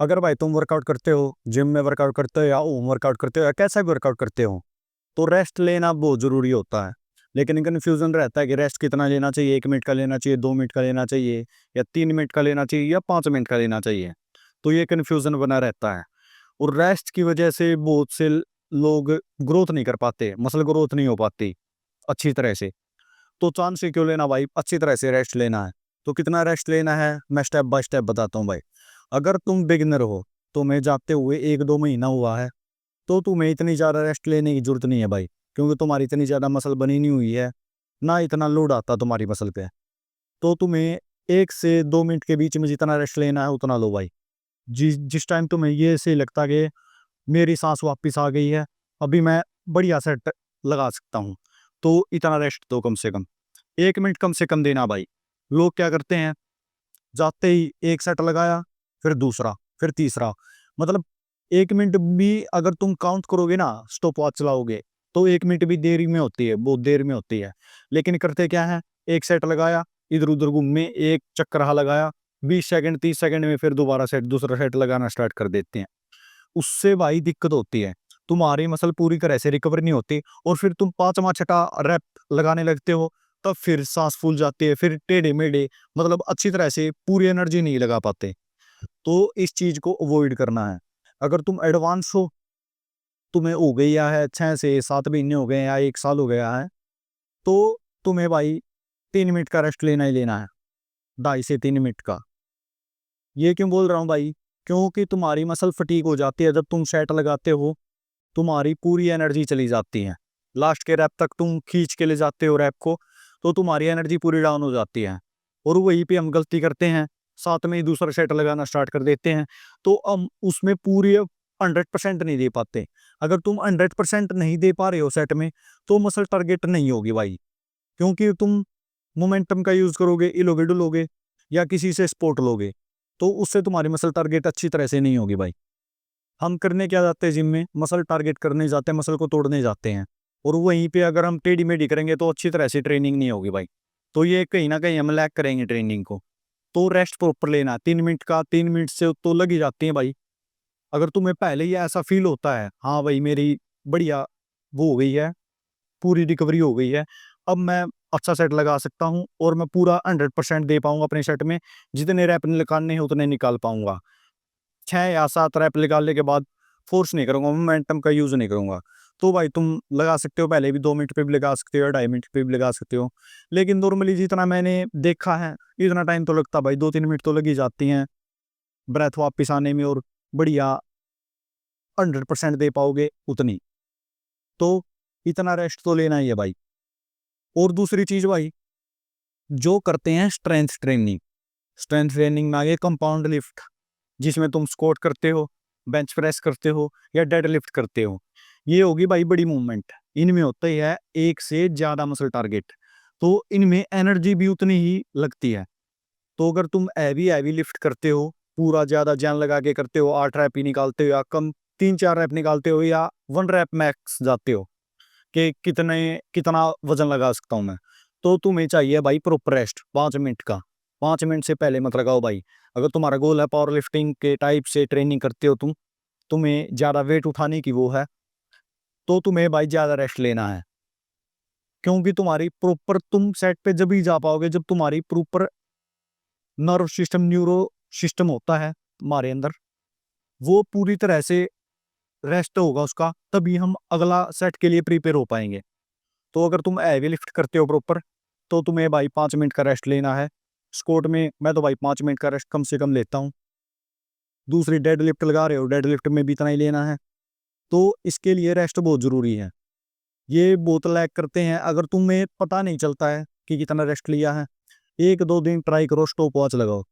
अगर भाई तुम वर्कआउट करते हो, जिम में वर्कआउट करते हो या होम वर्कआउट करते हो या कैसा भी वर्कआउट करते हो, तो रेस्ट लेना बहुत ज़रूरी होता है। लेकिन कन्फ्यूज़न रहता है कि रेस्ट कितना लेना चाहिए, 1 मिनट का लेना चाहिए, 2 मिनट का लेना चाहिए या 3 मिनट का लेना चाहिए या 5 मिनट का लेना चाहिए। तो ये कन्फ्यूज़न बना रहता है और रेस्ट की वजह से बहुत से लोग ग्रोथ नहीं कर पाते, मसल ग्रोथ नहीं हो पाती अच्छी तरह से। तो चांस से क्यों लेना भाई, अच्छी तरह से रेस्ट लेना है। तो कितना रेस्ट लेना है, मैं स्टेप बाय स्टेप बताता हूँ भाई। अगर तुम बिगिनर हो, तुम्हें जाते हुए 1-2 महीना हुआ है, तो तुम्हें इतनी ज़्यादा रेस्ट लेने की ज़रूरत नहीं है भाई, क्योंकि तुम्हारी इतनी ज़्यादा मसल बनी नहीं हुई है, ना इतना लोड आता तुम्हारी मसल पे। तो तुम्हें 1 से 2 मिनट के बीच में जितना रेस्ट लेना है उतना लो भाई। जिस टाइम तुम्हें ये ऐसे लगता कि मेरी साँस वापस आ गई है, अभी मैं बढ़िया सेट लगा सकता हूँ, तो इतना रेस्ट दो कम से कम। 1 मिनट कम से कम देना भाई। लोग क्या करते हैं, जाते ही 1 सेट लगाया, फिर दूसरा, फिर तीसरा। मतलब 1 मिनट भी अगर तुम काउंट करोगे ना, स्टॉप वॉच चलाओगे, तो 1 मिनट भी देरी में होती है, बहुत देर में होती है। लेकिन करते क्या है, 1 सेट लगाया, इधर-उधर घूमे, 1 चक्कर लगाया, 20 सेकंड, 30 सेकंड में फिर दोबारा सेट दूसरा सेट लगाना स्टार्ट कर देते हैं। उससे भाई दिक्कत होती है, तुम्हारी मसल पूरी तरह से रिकवर नहीं होती और फिर तुम 5वां छठा रैप लगाने लगते हो, तब फिर साँस फूल जाती है, फिर टेढ़े-मेढ़े, मतलब अच्छी तरह से पूरी एनर्जी नहीं लगा पाते। तो इस चीज़ को अवॉइड करना है। अगर तुम एडवांस हो, तुम्हें हो गया है 6 से 7 महीने हो गए हैं या 1 साल हो गया है, तो तुम्हें भाई 3 मिनट का रेस्ट लेना ही लेना है, 2.5 से 3 मिनट का। ये क्यों बोल रहा हूँ भाई? क्योंकि तुम्हारी मसल फटीग हो जाती है, जब तुम सेट लगाते हो, तुम्हारी पूरी एनर्जी चली जाती है। लास्ट के रैप तक तुम खींच के ले जाते हो रैप को, तो तुम्हारी एनर्जी पूरी डाउन हो जाती है और वहीं पे हम गलती करते हैं, साथ में ही दूसरा सेट लगाना स्टार्ट कर देते हैं, तो हम उसमें पूरी 100% नहीं दे पाते। अगर तुम 100% नहीं दे पा रहे हो सेट में, तो मसल टारगेट नहीं होगी भाई, क्योंकि तुम मोमेंटम का यूज़ करोगे, हिलोगे डुलोगे या किसी से सपोर्ट लोगे, तो उससे तुम्हारी मसल टारगेट अच्छी तरह से नहीं होगी भाई। हम करने क्या जाते हैं जिम में, मसल टारगेट करने जाते हैं, मसल को तोड़ने जाते हैं और वहीं पे अगर हम टेढ़ी-मेढ़ी करेंगे तो अच्छी तरह से ट्रेनिंग नहीं होगी भाई। तो ये कहीं न कहीं हम लैग करेंगे ट्रेनिंग को। तो रेस्ट प्रॉपर लेना, 3 मिनट का 3 मिनट से तो लग ही जाती है भाई। अगर तुम्हें पहले ही ऐसा फ़ील होता है, हाँ भाई मेरी बढ़िया वो हो गई है, पूरी रिकवरी हो गई है, अब मैं अच्छा सेट लगा सकता हूँ और मैं पूरा 100% दे पाऊँगा अपने सेट में, जितने रैप निकालने हैं उतने निकाल पाऊँगा। 6 या 7 रैप निकालने के बाद फ़ोर्स नहीं करूँगा, मोमेंटम का यूज़ नहीं करूँगा। तो भाई तुम लगा सकते हो, पहले भी 2 मिनट पे भी लगा सकते हो या 2.5 मिनट पे भी लगा सकते हो। लेकिन नॉर्मली जितना मैंने देखा है, इतना टाइम तो लगता भाई, 2-3 मिनट तो लग ही जाती हैं, ब्रेथ वापस आने में और बढ़िया 100% दे पाओगे उतनी। तो इतना रेस्ट तो लेना ही है भाई। और दूसरी चीज़ भाई, जो करते हैं स्ट्रेंथ ट्रेनिंग में आ गई कंपाउंड लिफ्ट, जिसमें तुम स्क्वाट करते हो, बेंच प्रेस करते हो या डेड लिफ्ट करते हो। ये होगी भाई बड़ी मूवमेंट। इनमें होता ही है एक से ज़्यादा मसल टारगेट, तो इनमें एनर्जी भी उतनी ही लगती है। तो अगर तुम हैवी लिफ्ट करते हो, पूरा ज़्यादा जान लगा के करते हो, 8 रैप ही निकालते हो या कम 3-4 रैप निकालते हो या 1 रैप मैक्स जाते हो कि कितना वज़न लगा सकता हूँ मैं, तो तुम्हें चाहिए भाई प्रॉपर रेस्ट 5 मिनट का। 5 मिनट से पहले मत लगाओ भाई। अगर तुम्हारा गोल है पावर लिफ्टिंग के टाइप से ट्रेनिंग करते हो तुम, तुम्हें ज़्यादा वेट उठाने की वो है, तो तुम्हें भाई ज़्यादा रेस्ट लेना है। क्योंकि तुम्हारी प्रॉपर तुम सेट पे जब ही जा पाओगे जब तुम्हारी proper nerve system, neuro system होता है तुम्हारे अंदर, वो पूरी तरह से रेस्ट होगा उसका, तभी हम अगला सेट के लिए प्रिपेयर हो पाएँगे। तो अगर तुम हैवी लिफ्ट करते हो प्रॉपर, तो तुम्हें भाई 5 मिनट का रेस्ट लेना है। स्क्वाट में मैं तो भाई 5 मिनट का रेस्ट कम से कम लेता हूँ। दूसरी डेड लिफ्ट लगा रहे हो, डेड लिफ्ट में भी इतना ही लेना है। तो इसके लिए रेस्ट बहुत ज़रूरी है। ये बहुत लैग करते हैं, अगर तुम्हें पता नहीं चलता है कि कितना रेस्ट लिया है, 1-2 दिन ट्राई करो, स्टॉप वॉच लगाओ।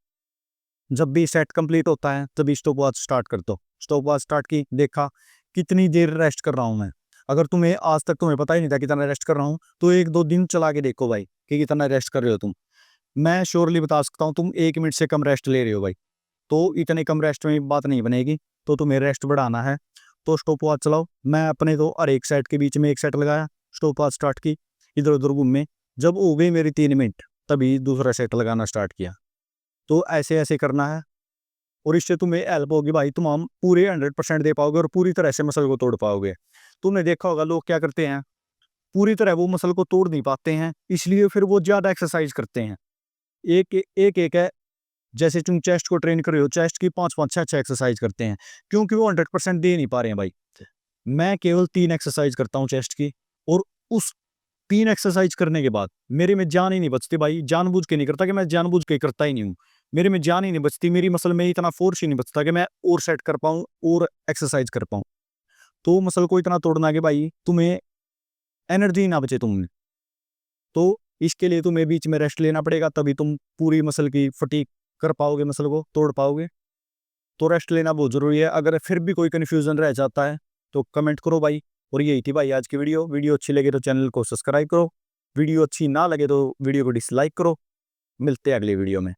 जब भी सेट कंप्लीट होता है, तभी स्टॉप वॉच स्टार्ट कर दो। स्टॉप वॉच स्टार्ट की, देखा कितनी देर रेस्ट कर रहा हूँ मैं। अगर तुम्हें आज तक तुम्हें पता ही नहीं था कितना रेस्ट कर रहा हूँ, तो 1-2 दिन चला के देखो भाई कि कितना रेस्ट कर रहे हो तुम। मैं श्योरली बता सकता हूँ तुम 1 मिनट से कम रेस्ट ले रहे हो भाई। तो इतने कम रेस्ट में बात नहीं बनेगी, तो तुम्हें रेस्ट बढ़ाना है, तो स्टॉप वॉच चलाओ। मैं अपने तो हर एक सेट के बीच में 1 सेट लगाया, स्टॉप वॉच स्टार्ट की, इधर-उधर घूमे, जब हो गई मेरी 3 मिनट, तभी दूसरा सेट लगाना स्टार्ट किया। तो ऐसे-ऐसे करना है। और इससे तुम्हें हेल्प होगी भाई, तुम हम पूरे 100% दे पाओगे और पूरी तरह से मसल को तोड़ पाओगे। तुमने देखा होगा लोग क्या करते हैं, पूरी तरह वो मसल को तोड़ नहीं पाते हैं, इसलिए फिर वो ज़्यादा एक्सरसाइज करते हैं। एक है, जैसे तुम चेस्ट को ट्रेन कर रहे हो, चेस्ट की 5-5 6-6 एक्सरसाइज करते हैं, क्योंकि वो 100% दे नहीं पा रहे हैं भाई। मैं केवल 3 एक्सरसाइज करता हूँ चेस्ट की, और उस 3 एक्सरसाइज करने के बाद मेरे में जान ही नहीं बचती भाई, जानबूझ के नहीं करता कि मैं जानबूझ के करता ही नहीं हूँ। मेरे में जान ही नहीं बचती, मेरी मसल में इतना फ़ोर्स ही नहीं बचता कि मैं और सेट कर पाऊँ और एक्सरसाइज कर पाऊँ। तो मसल को इतना तोड़ना है कि भाई तुम्हें एनर्जी ना बचे तुम में। तो इसके लिए तुम्हें बीच में रेस्ट लेना पड़ेगा, तभी तुम पूरी मसल की फटीग कर पाओगे, मसल को तोड़ पाओगे। तो रेस्ट लेना बहुत ज़रूरी है। अगर फिर भी कोई कन्फ्यूज़न रह जाता है तो कमेंट करो भाई। और यही थी भाई आज की वीडियो। वीडियो अच्छी लगे तो चैनल को सब्सक्राइब करो, वीडियो अच्छी ना लगे तो वीडियो को डिसलाइक करो। मिलते हैं अगली वीडियो में।